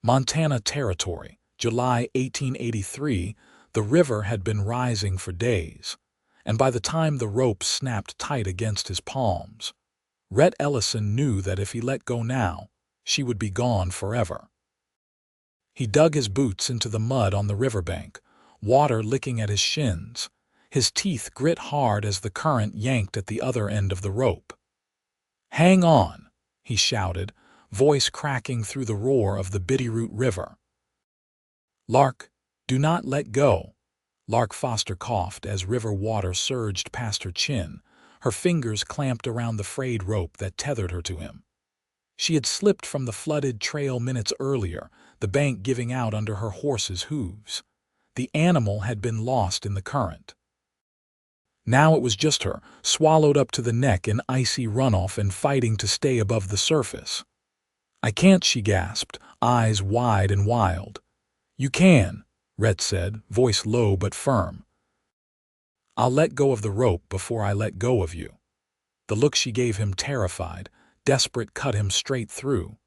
Montana Territory, July 1883. The river had been rising for days, and by the time the rope snapped tight against his palms, Rhett Ellison knew that if he let go now, she would be gone forever. He dug his boots into the mud on the riverbank, water licking at his shins. His teeth grit hard as the current yanked at the other end of the rope. "Hang on," he shouted, voice cracking through the roar of the Bitterroot River. "Lark, do not let go." Lark Foster coughed as river water surged past her chin, her fingers clamped around the frayed rope that tethered her to him. She had slipped from the flooded trail minutes earlier, the bank giving out under her horse's hooves. The animal had been lost in the current. Now it was just her, swallowed up to the neck in icy runoff and fighting to stay above the surface. "I can't," she gasped, eyes wide and wild. "You can," Rhett said, voice low but firm. "I'll let go of the rope before I let go of you." The look she gave him, terrified, desperate, cut him straight through.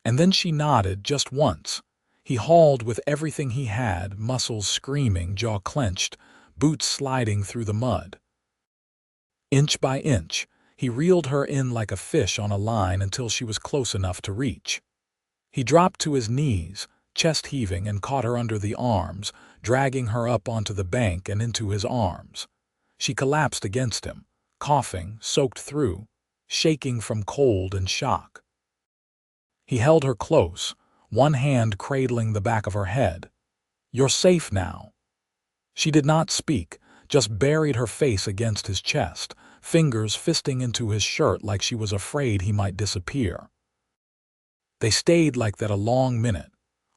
And then she nodded just once. He hauled with everything he had, muscles screaming, jaw clenched, boots sliding through the mud. Inch by inch, he reeled her in like a fish on a line until she was close enough to reach. He dropped to his knees, chest heaving, and caught her under the arms, dragging her up onto the bank and into his arms. She collapsed against him, coughing, soaked through, shaking from cold and shock. He held her close, one hand cradling the back of her head. "You're safe now." She did not speak, just buried her face against his chest, fingers fisting into his shirt like she was afraid he might disappear. They stayed like that a long minute,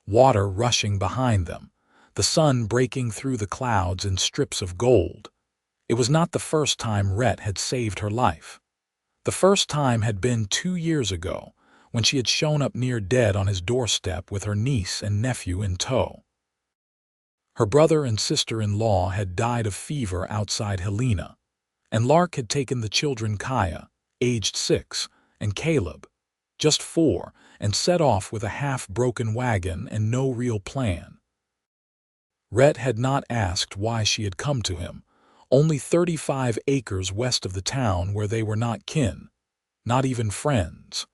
water rushing behind them, the sun breaking through the clouds in strips of gold. It was not the first time Rhett had saved her life. The first time had been 2 years ago, when she had shown up near dead on his doorstep with her niece and nephew in tow. Her brother and sister-in-law had died of fever outside Helena, and Lark had taken the children, Kaya, aged 6, and Caleb, just 4, and set off with a half-broken wagon and no real plan. Rhett had not asked why she had come to him, only 35 acres west of the town where they were not kin, not even friends.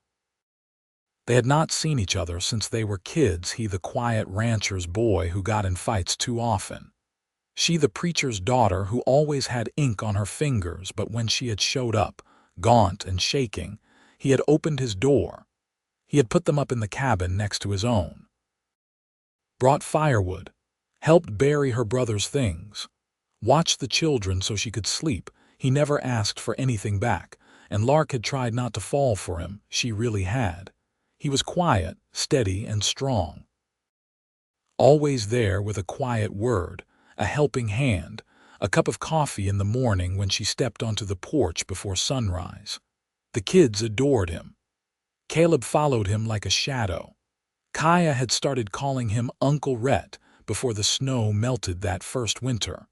They had not seen each other since they were kids, he the quiet rancher's boy who got in fights too often. She the preacher's daughter who always had ink on her fingers, but when she had showed up, gaunt and shaking, he had opened his door. He had put them up in the cabin next to his own. Brought firewood, helped bury her brother's things, watched the children so she could sleep. He never asked for anything back, and Lark had tried not to fall for him, she really had. He was quiet, steady, and strong. Always there with a quiet word, a helping hand, a cup of coffee in the morning when she stepped onto the porch before sunrise. The kids adored him. Caleb followed him like a shadow. Kaya had started calling him Uncle Rhett before the snow melted that first winter.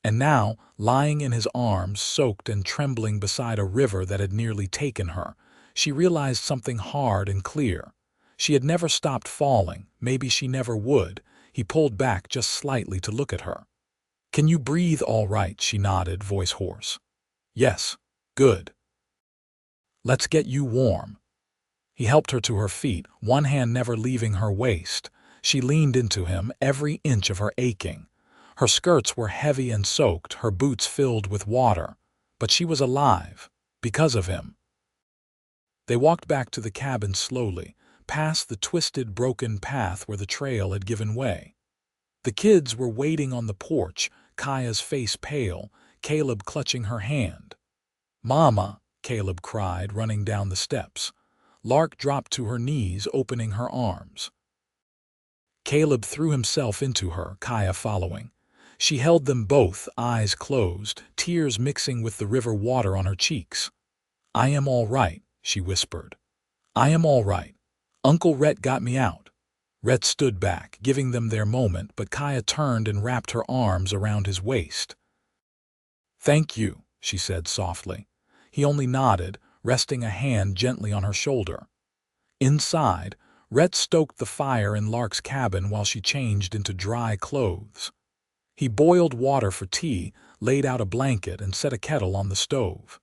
And now, lying in his arms, soaked and trembling beside a river that had nearly taken her, she realized something hard and clear. She had never stopped falling, maybe she never would. He pulled back just slightly to look at her. "Can you breathe all right?" She nodded, voice hoarse. "Yes, good." "Let's get you warm." He helped her to her feet, one hand never leaving her waist. She leaned into him, every inch of her aching. Her skirts were heavy and soaked, her boots filled with water. But she was alive, because of him. They walked back to the cabin slowly, past the twisted, broken path where the trail had given way. The kids were waiting on the porch, Kaya's face pale, Caleb clutching her hand. "Mama," Caleb cried, running down the steps. Lark dropped to her knees, opening her arms. Caleb threw himself into her, Kaya following. She held them both, eyes closed, tears mixing with the river water on her cheeks. "I am all right," she whispered. "I am all right. Uncle Rhett got me out." Rhett stood back, giving them their moment, but Kaya turned and wrapped her arms around his waist. "Thank you," she said softly. He only nodded, resting a hand gently on her shoulder. Inside, Rhett stoked the fire in Lark's cabin while she changed into dry clothes. He boiled water for tea, laid out a blanket, and set a kettle on the stove.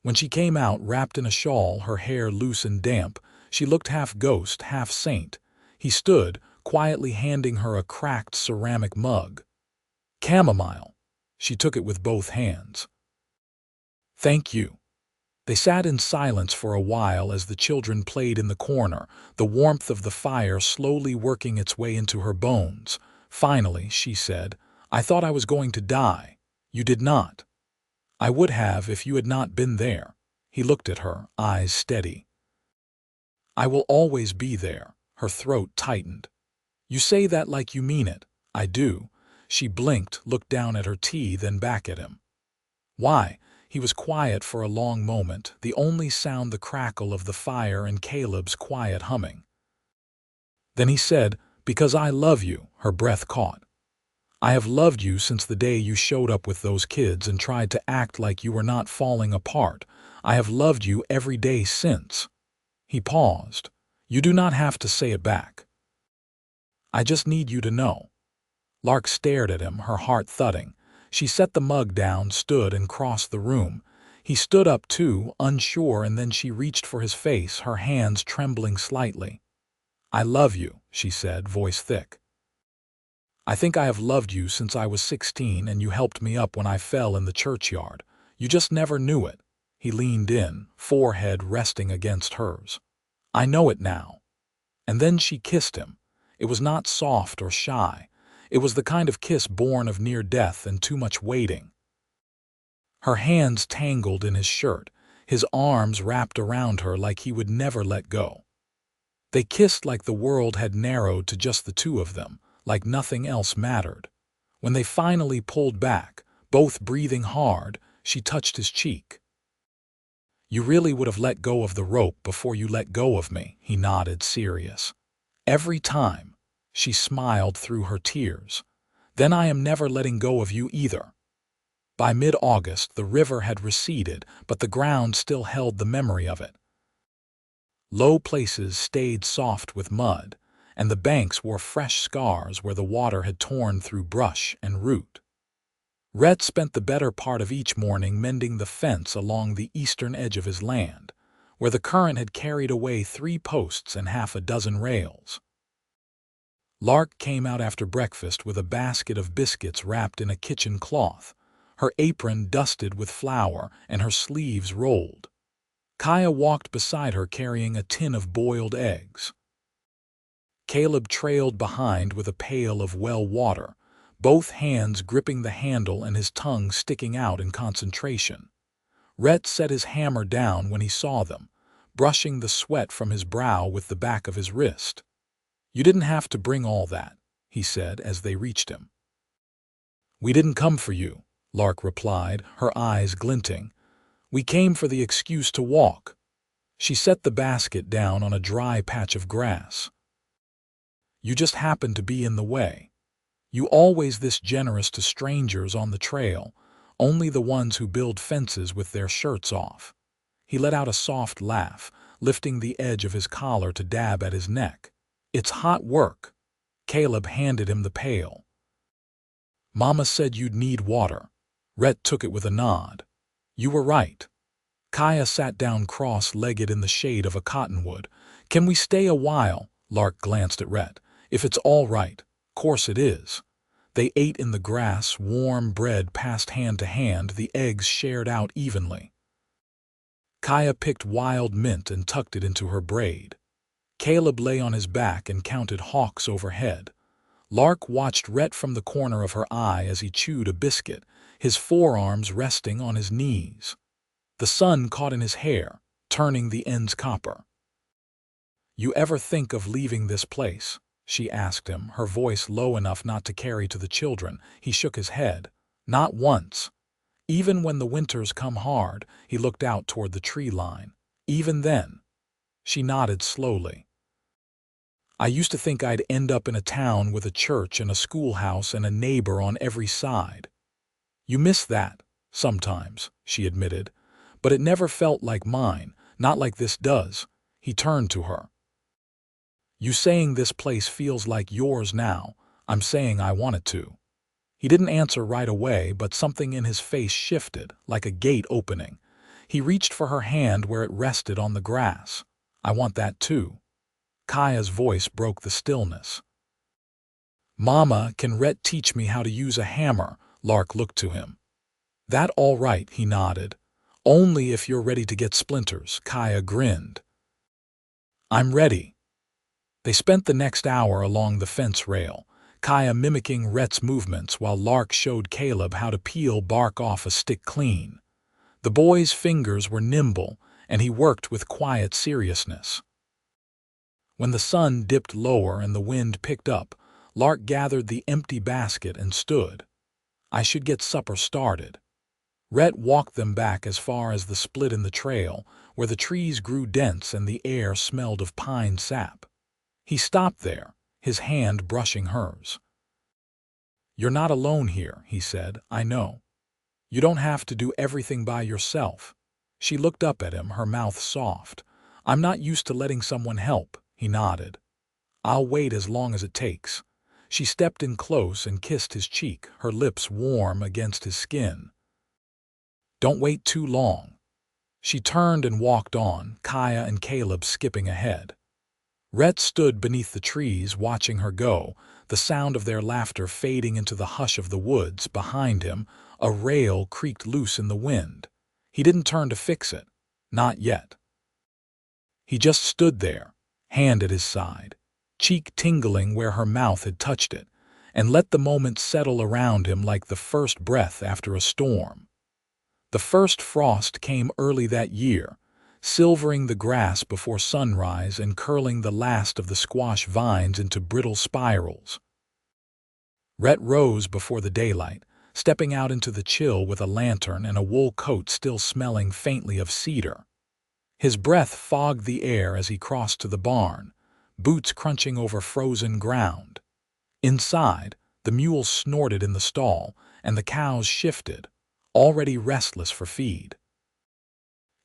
When she came out wrapped in a shawl, her hair loose and damp, she looked half ghost, half saint. He stood, quietly handing her a cracked ceramic mug. Chamomile. She took it with both hands. Thank you. They sat in silence for a while as the children played in the corner, the warmth of the fire slowly working its way into her bones. Finally, she said, I thought I was going to die. You did not. I would have if you had not been there. He looked at her, eyes steady. I will always be there. Her throat tightened. You say that like you mean it. I do. She blinked, looked down at her tea, then back at him. Why? He was quiet for a long moment, the only sound the crackle of the fire and Caleb's quiet humming. Then he said, Because I love you. Her breath caught. I have loved you since the day you showed up with those kids and tried to act like you were not falling apart. I have loved you every day since. He paused. You do not have to say it back. I just need you to know. Lark stared at him, her heart thudding. She set the mug down, stood, and crossed the room. He stood up too, unsure, and then she reached for his face, her hands trembling slightly. I love you, she said, voice thick. I think I have loved you since I was 16 and you helped me up when I fell in the churchyard. You just never knew it. He leaned in, forehead resting against hers. I know it now. And then she kissed him. It was not soft or shy. It was the kind of kiss born of near death and too much waiting. Her hands tangled in his shirt, his arms wrapped around her like he would never let go. They kissed like the world had narrowed to just the two of them, like nothing else mattered. When they finally pulled back, both breathing hard, she touched his cheek. You really would have let go of the rope before you let go of me, he nodded, serious. Every time. She smiled through her tears. Then I am never letting go of you either. By mid-August, the river had receded, but the ground still held the memory of it. Low places stayed soft with mud, and the banks wore fresh scars where the water had torn through brush and root. Rhett spent the better part of each morning mending the fence along the eastern edge of his land, where the current had carried away 3 posts and half a dozen rails. Lark came out after breakfast with a basket of biscuits wrapped in a kitchen cloth, her apron dusted with flour and her sleeves rolled. Kaya walked beside her carrying a tin of boiled eggs. Caleb trailed behind with a pail of well water, both hands gripping the handle and his tongue sticking out in concentration. Rhett set his hammer down when he saw them, brushing the sweat from his brow with the back of his wrist. You didn't have to bring all that, he said as they reached him. We didn't come for you, Lark replied, her eyes glinting. We came for the excuse to walk. She set the basket down on a dry patch of grass. You just happened to be in the way. You always this generous to strangers on the trail, only the ones who build fences with their shirts off. He let out a soft laugh, lifting the edge of his collar to dab at his neck. It's hot work. Caleb handed him the pail. Mama said you'd need water. Rhett took it with a nod. You were right. Kaya sat down cross-legged in the shade of a cottonwood. Can we stay a while? Lark glanced at Rhett. If it's all right. Course it is. They ate in the grass, warm bread passed hand to hand, the eggs shared out evenly. Kaya picked wild mint and tucked it into her braid. Caleb lay on his back and counted hawks overhead. Lark watched Rhett from the corner of her eye as he chewed a biscuit, his forearms resting on his knees. The sun caught in his hair, turning the ends copper. You ever think of leaving this place? She asked him, her voice low enough not to carry to the children. He shook his head. Not once. Even when the winters come hard, he looked out toward the tree line. Even then. She nodded slowly. I used to think I'd end up in a town with a church and a schoolhouse and a neighbor on every side. You miss that, sometimes, she admitted, but it never felt like mine, not like this does. He turned to her. You saying this place feels like yours now, I'm saying I want it to. He didn't answer right away, but something in his face shifted, like a gate opening. He reached for her hand where it rested on the grass. I want that too. Kaya's voice broke the stillness. Mama, can Rhett teach me how to use a hammer? Lark looked to him. That all right, he nodded. Only if you're ready to get splinters, Kaya grinned. I'm ready. They spent the next hour along the fence rail, Kaya mimicking Rhett's movements while Lark showed Caleb how to peel bark off a stick clean. The boy's fingers were nimble, and he worked with quiet seriousness. When the sun dipped lower and the wind picked up, Lark gathered the empty basket and stood. I should get supper started. Rhett walked them back as far as the split in the trail, where the trees grew dense and the air smelled of pine sap. He stopped there, his hand brushing hers. You're not alone here, he said, I know. You don't have to do everything by yourself. She looked up at him, her mouth soft. I'm not used to letting someone help, he nodded. I'll wait as long as it takes. She stepped in close and kissed his cheek, her lips warm against his skin. Don't wait too long. She turned and walked on, Kaya and Caleb skipping ahead. Rhett stood beneath the trees watching her go, the sound of their laughter fading into the hush of the woods. Behind him, a rail creaked loose in the wind. He didn't turn to fix it. Not yet. He just stood there, hand at his side, cheek tingling where her mouth had touched it, and let the moment settle around him like the first breath after a storm. The first frost came early that year, silvering the grass before sunrise and curling the last of the squash vines into brittle spirals. Rhett rose before the daylight, stepping out into the chill with a lantern and a wool coat still smelling faintly of cedar. His breath fogged the air as he crossed to the barn, boots crunching over frozen ground. Inside, the mules snorted in the stall, and the cows shifted, already restless for feed.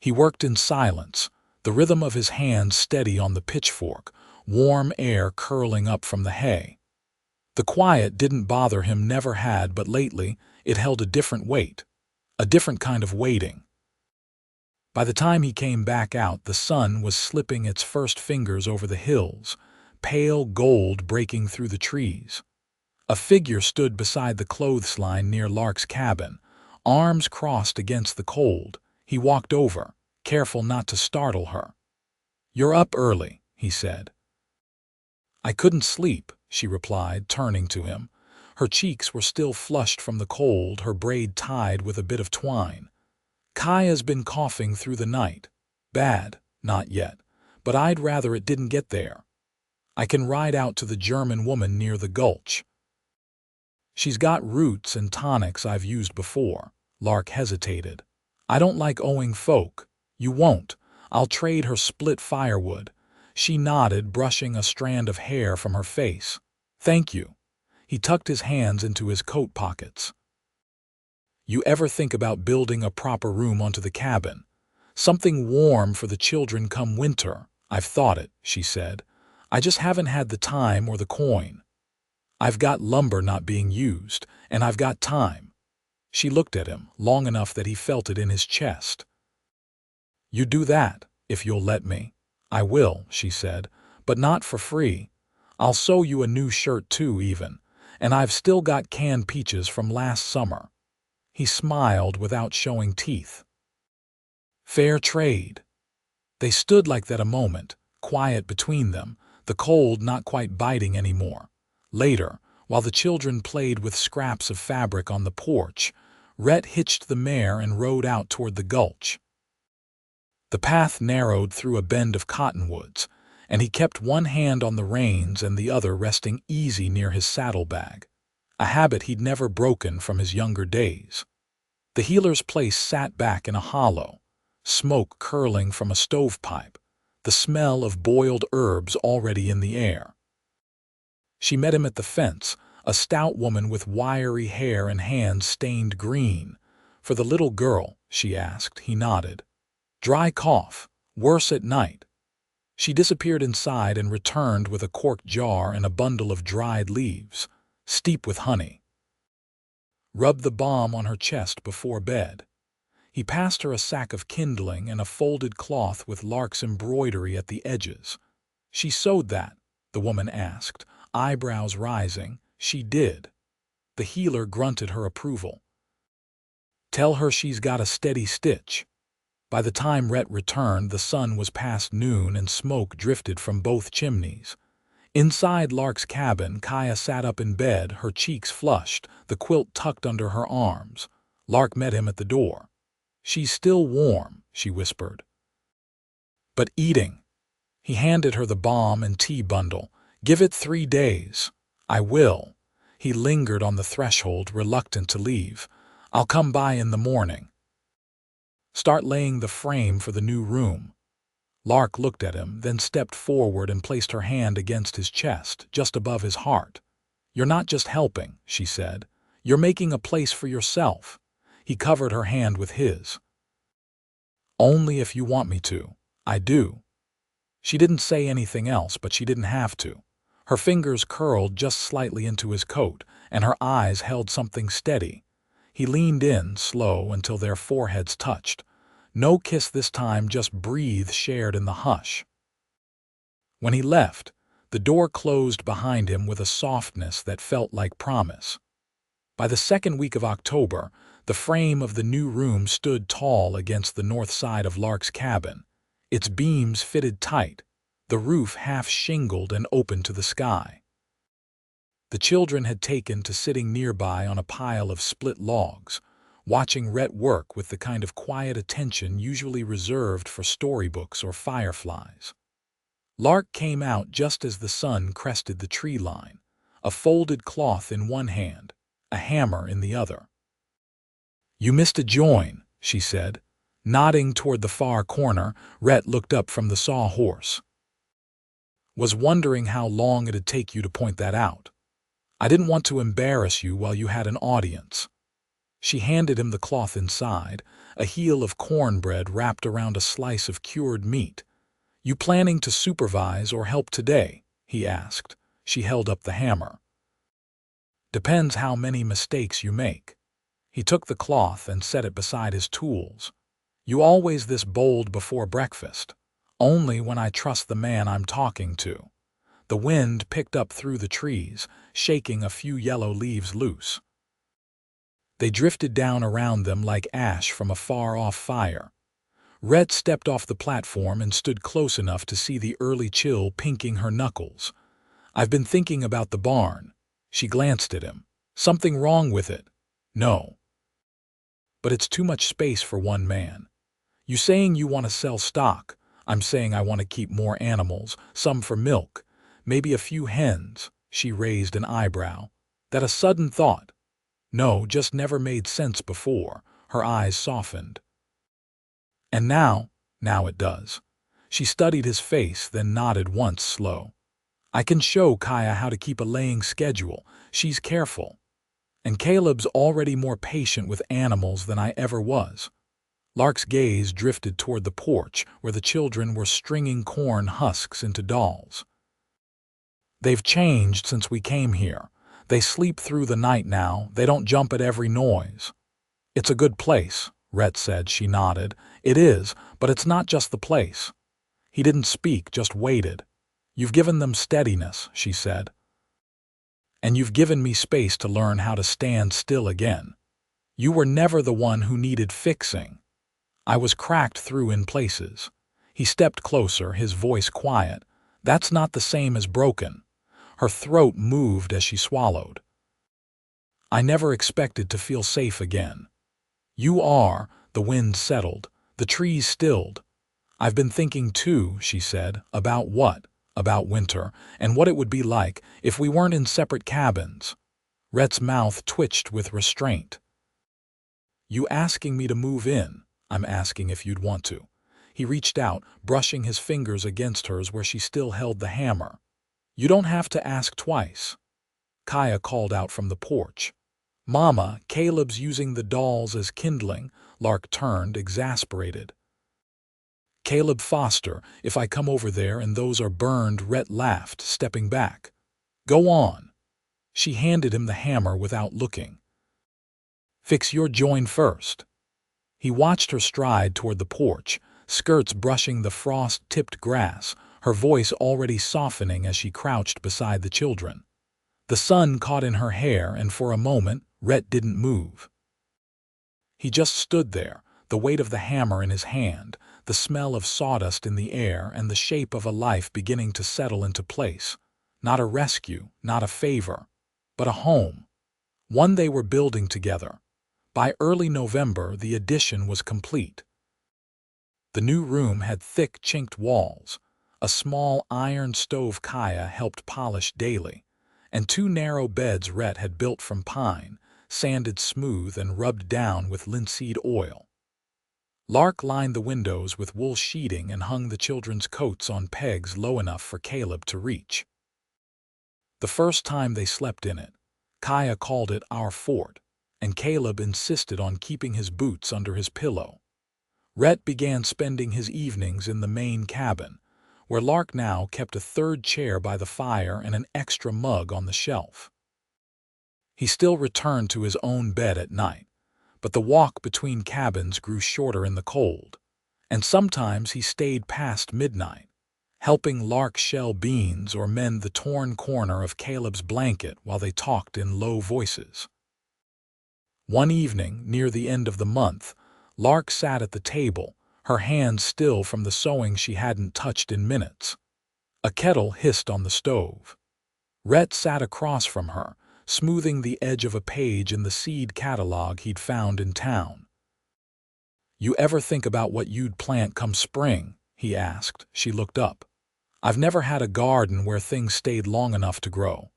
He worked in silence, the rhythm of his hands steady on the pitchfork, warm air curling up from the hay. The quiet didn't bother him, never had, but lately it held a different weight, a different kind of waiting. By the time he came back out, the sun was slipping its first fingers over the hills, pale gold breaking through the trees. A figure stood beside the clothesline near Lark's cabin, arms crossed against the cold. He walked over, careful not to startle her. You're up early, he said. I couldn't sleep, she replied, turning to him. Her cheeks were still flushed from the cold, her braid tied with a bit of twine. Kaya's been coughing through the night. Bad, not yet, but I'd rather it didn't get there. I can ride out to the German woman near the gulch. She's got roots and tonics I've used before. Lark hesitated. I don't like owing folk. You won't. I'll trade her split firewood. She nodded, brushing a strand of hair from her face. Thank you. He tucked his hands into his coat pockets. You ever think about building a proper room onto the cabin? Something warm for the children come winter. I've thought it, she said. I just haven't had the time or the coin. I've got lumber not being used, and I've got time. She looked at him, long enough that he felt it in his chest. You do that, if you'll let me. I will, she said, but not for free. I'll sew you a new shirt too, even, and I've still got canned peaches from last summer. He smiled without showing teeth. Fair trade. They stood like that a moment, quiet between them, the cold not quite biting anymore. Later, while the children played with scraps of fabric on the porch, Rhett hitched the mare and rode out toward the gulch. The path narrowed through a bend of cottonwoods, and he kept one hand on the reins and the other resting easy near his saddlebag, a habit he'd never broken from his younger days. The healer's place sat back in a hollow, smoke curling from a stovepipe, the smell of boiled herbs already in the air. She met him at the fence, a stout woman with wiry hair and hands stained green. For the little girl, she asked. He nodded. Dry cough, worse at night. She disappeared inside and returned with a corked jar and a bundle of dried leaves, steep with honey. Rub the balm on her chest before bed. He passed her a sack of kindling and a folded cloth with Lark's embroidery at the edges. She sewed that, the woman asked, eyebrows rising. She did. The healer grunted her approval. Tell her she's got a steady stitch. By the time Rhett returned, the sun was past noon and smoke drifted from both chimneys. Inside Lark's cabin, Kaya sat up in bed, her cheeks flushed, the quilt tucked under her arms. Lark met him at the door. "She's still warm," she whispered. "But eating." He handed her the balm and tea bundle. "Give it 3 days." "I will." He lingered on the threshold, reluctant to leave. "I'll come by in the morning." "Start laying the frame for the new room." Lark looked at him, then stepped forward and placed her hand against his chest, just above his heart. "You're not just helping," she said. "You're making a place for yourself." He covered her hand with his. "Only if you want me to." "I do." She didn't say anything else, but she didn't have to. Her fingers curled just slightly into his coat, and her eyes held something steady. He leaned in, slow, until their foreheads touched. No kiss this time, just breathe shared in the hush. When he left, the door closed behind him with a softness that felt like promise. By the second week of October, the frame of the new room stood tall against the north side of Lark's cabin. Its beams fitted tight, the roof half shingled and open to the sky. The children had taken to sitting nearby on a pile of split logs, watching Rhett work with the kind of quiet attention usually reserved for storybooks or fireflies. Lark came out just as the sun crested the tree line, a folded cloth in one hand, a hammer in the other. "You missed a join," she said. Nodding toward the far corner, Rhett looked up from the sawhorse. "Was wondering how long it'd take you to point that out. I didn't want to embarrass you while you had an audience." She handed him the cloth inside, a heel of cornbread wrapped around a slice of cured meat. "You planning to supervise or help today?" he asked. She held up the hammer. "Depends how many mistakes you make." He took the cloth and set it beside his tools. "You always this bold before breakfast?" "Only when I trust the man I'm talking to." The wind picked up through the trees, shaking a few yellow leaves loose. They drifted down around them like ash from a far-off fire. Rhett stepped off the platform and stood close enough to see the early chill pinking her knuckles. "I've been thinking about the barn." She glanced at him. "Something wrong with it?" "No. But it's too much space for one man." "You saying you want to sell stock?" "I'm saying I want to keep more animals, some for milk. Maybe a few hens." She raised an eyebrow. "That a sudden thought?" "No, just never made sense before." Her eyes softened. "And now it does." She studied his face, then nodded once, slow. "I can show Kaya how to keep a laying schedule. She's careful. And Caleb's already more patient with animals than I ever was." Lark's gaze drifted toward the porch, where the children were stringing corn husks into dolls. "They've changed since we came here. They sleep through the night now. They don't jump at every noise." "It's a good place," Rhett said. She nodded. "It is, but it's not just the place." He didn't speak, just waited. "You've given them steadiness," she said. "And you've given me space to learn how to stand still again. You were never the one who needed fixing." "I was cracked through in places." He stepped closer, his voice quiet. "That's not the same as broken." Her throat moved as she swallowed. "I never expected to feel safe again." "You are." The wind settled. The trees stilled. "I've been thinking too," she said. "About what?" "About winter, and what it would be like if we weren't in separate cabins." Rhett's mouth twitched with restraint. "You asking me to move in?" "I'm asking if you'd want to." He reached out, brushing his fingers against hers where she still held the hammer. "You don't have to ask twice." Kaya called out from the porch. "Mama, Caleb's using the dolls as kindling." Lark turned, exasperated. Caleb Foster, if I come over there and those are burned, Rhett laughed, stepping back. Go on. She handed him the hammer without looking. Fix your join first. He watched her stride toward the porch, skirts brushing the frost-tipped grass, her voice already softening as she crouched beside the children. The sun caught in her hair, and for a moment, Rhett didn't move. He just stood there, the weight of the hammer in his hand, the smell of sawdust in the air, and the shape of a life beginning to settle into place. Not a rescue, not a favor, but a home. One they were building together. By early November, the addition was complete. The new room had thick, chinked walls, a small iron stove Kaya helped polish daily, and two narrow beds Rhett had built from pine, sanded smooth and rubbed down with linseed oil. Lark lined the windows with wool sheeting and hung the children's coats on pegs low enough for Caleb to reach. The first time they slept in it, Kaya called it our fort, and Caleb insisted on keeping his boots under his pillow. Rhett began spending his evenings in the main cabin, where Lark now kept a third chair by the fire and an extra mug on the shelf. He still returned to his own bed at night, but the walk between cabins grew shorter in the cold, and sometimes he stayed past midnight, helping Lark shell beans or mend the torn corner of Caleb's blanket while they talked in low voices. One evening, near the end of the month, Lark sat at the table, her hands still from the sewing she hadn't touched in minutes. A kettle hissed on the stove. Rhett sat across from her, smoothing the edge of a page in the seed catalog he'd found in town. "You ever think about what you'd plant come spring?" he asked. She looked up. "I've never had a garden where things stayed long enough to grow."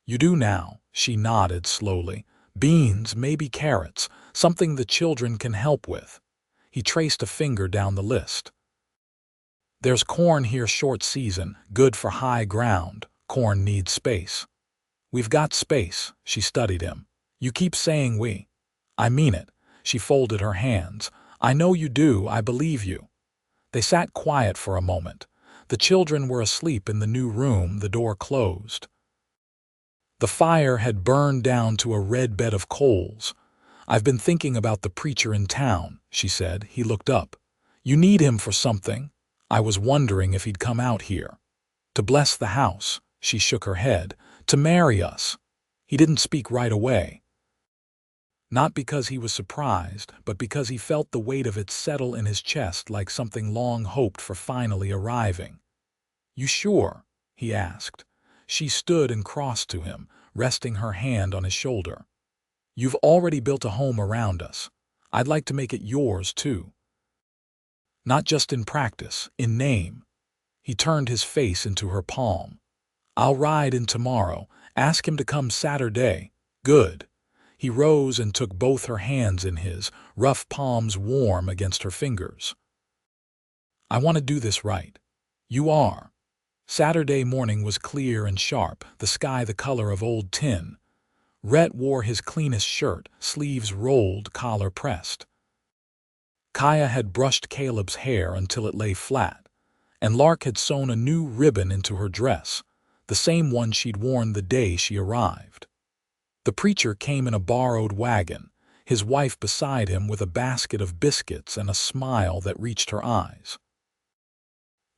"You do now," she nodded slowly. "Beans, maybe carrots, something the children can help with." He traced a finger down the list. "There's corn here short season, good for high ground. Corn needs space." "We've got space," she studied him. "You keep saying we." "I mean it." She folded her hands. "I know you do, I believe you." They sat quiet for a moment. The children were asleep in the new room, the door closed. The fire had burned down to a red bed of coals. "I've been thinking about the preacher in town," she said. He looked up. "You need him for something?" "I was wondering if he'd come out here." "To bless the house." She shook her head. "To marry us." He didn't speak right away. Not because he was surprised, but because he felt the weight of it settle in his chest like something long hoped for finally arriving. "You sure?" he asked. She stood and crossed to him, resting her hand on his shoulder. "You've already built a home around us. I'd like to make it yours, too. Not just in practice, in name." He turned his face into her palm. "I'll ride in tomorrow. Ask him to come Saturday." "Good." He rose and took both her hands in his, rough palms warm against her fingers. "I want to do this right." "You are." Saturday morning was clear and sharp, the sky the color of old tin. Rhett wore his cleanest shirt, sleeves rolled, collar pressed. Kaya had brushed Caleb's hair until it lay flat, and Lark had sewn a new ribbon into her dress, the same one she'd worn the day she arrived. The preacher came in a borrowed wagon, his wife beside him with a basket of biscuits and a smile that reached her eyes.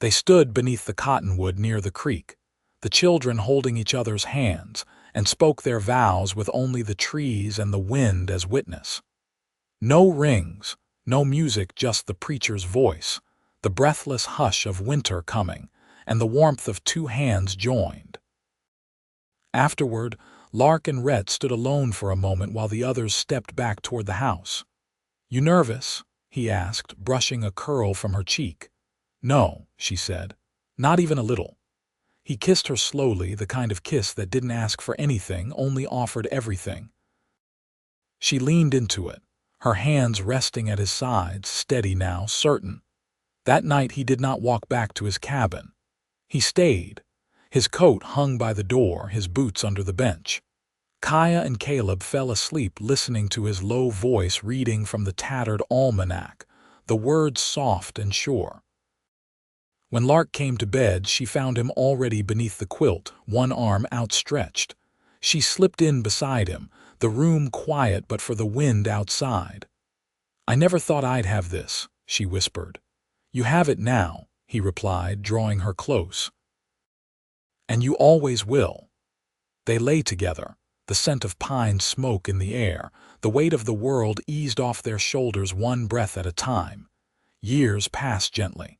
They stood beneath the cottonwood near the creek, the children holding each other's hands, and spoke their vows with only the trees and the wind as witness. No rings, no music, just the preacher's voice, the breathless hush of winter coming, and the warmth of two hands joined. Afterward, Lark and Rhett stood alone for a moment while the others stepped back toward the house. "You nervous?" he asked, brushing a curl from her cheek. "No," she said. "Not even a little." He kissed her slowly, the kind of kiss that didn't ask for anything, only offered everything. She leaned into it, her hands resting at his sides, steady now, certain. That night he did not walk back to his cabin. He stayed, his coat hung by the door, his boots under the bench. Kaya and Caleb fell asleep listening to his low voice reading from the tattered almanac, the words soft and sure. When Lark came to bed, she found him already beneath the quilt, one arm outstretched. She slipped in beside him, the room quiet but for the wind outside. "I never thought I'd have this," she whispered. "You have it now," he replied, drawing her close. "And you always will." They lay together, the scent of pine smoke in the air, the weight of the world eased off their shoulders one breath at a time. Years passed gently.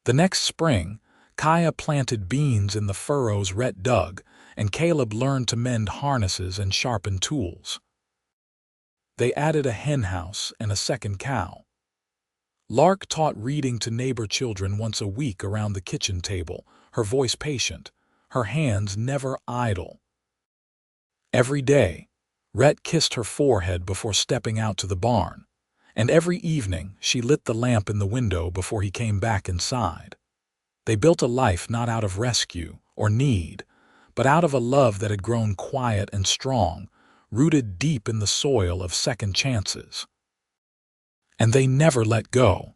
The next spring, Kaya planted beans in the furrows Rhett dug, and Caleb learned to mend harnesses and sharpen tools. They added a hen house and a second cow. Lark taught reading to neighbor children once a week around the kitchen table, her voice patient, her hands never idle. Every day, Rhett kissed her forehead before stepping out to the barn, and every evening she lit the lamp in the window before he came back inside. They built a life not out of rescue or need, but out of a love that had grown quiet and strong, rooted deep in the soil of second chances. And they never let go.